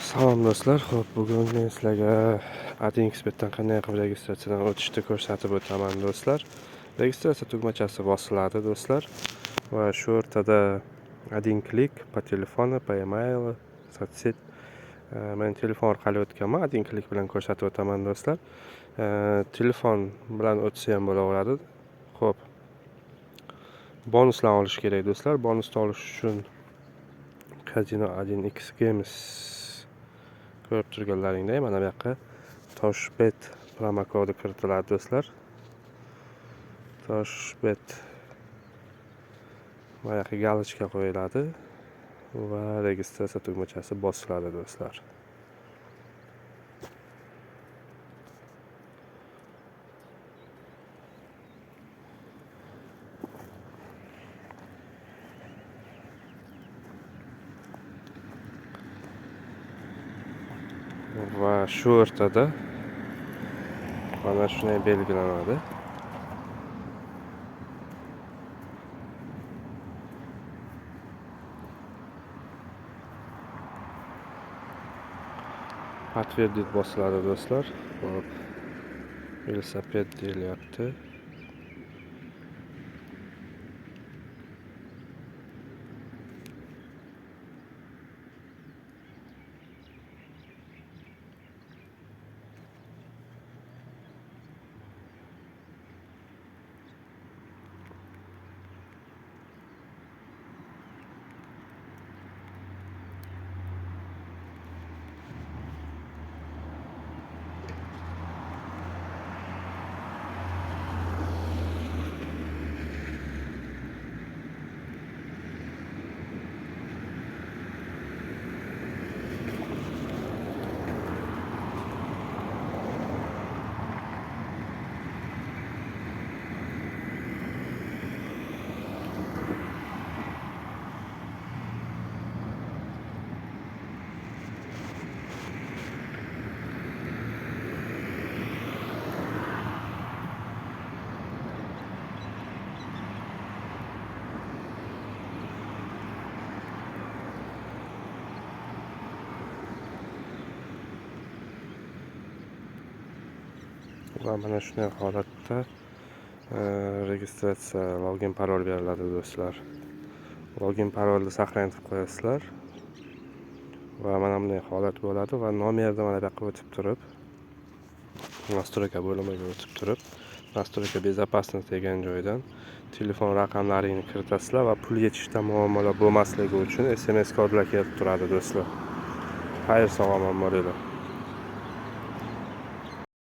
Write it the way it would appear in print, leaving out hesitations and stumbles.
Salom do'stlar, xo'p, bugun men sizlarga AdExpertdan qanday qilib registratsiyadan o'tishni ko'rsatib o'taman do'stlar. Registratsiya tugmachasi bosiladi do'stlar va shu o'rtada AdInClick по телефону, по email, sotshet. Men telefon orqali o'tganman, AdInClick bilan ko'rsatib o'taman do'stlar. Telefon bilan o'tsa ham bo'laveradi. Xo'p. Bonuslarni olish kerak do'stlar. Bonusni olish uchun Casino 1x Games ko'rib turganlaringdek mana bu yoqqa Toshbet promokodi kiritiladi do'stlar. Toshbet mana yoqqa galochka qo'yiladi va registratsiya tugmachasi bosiladi do'stlar. Va shu o'rtada mana shunday belgilanadi. Подтвердить bosiladi do'stlar. Hop. Velosiped deyilyapti. Va mana shunday holatda registratsiya login parol beriladi do'stlar. Login parolni saqlanib qo'yasizlar va mana bunday holat bo'ladi va nomerni mana bu yoqqa o'tib turib, настройка bo'limiga o'tib turib, настройка безопасность degan joydan telefon raqamlaringni kiritasizlar va pul yetishda muammolar bo'lmasligi uchun SMS kodlar kelib turadi do'stlar. Xayr, salomat bo'linglar.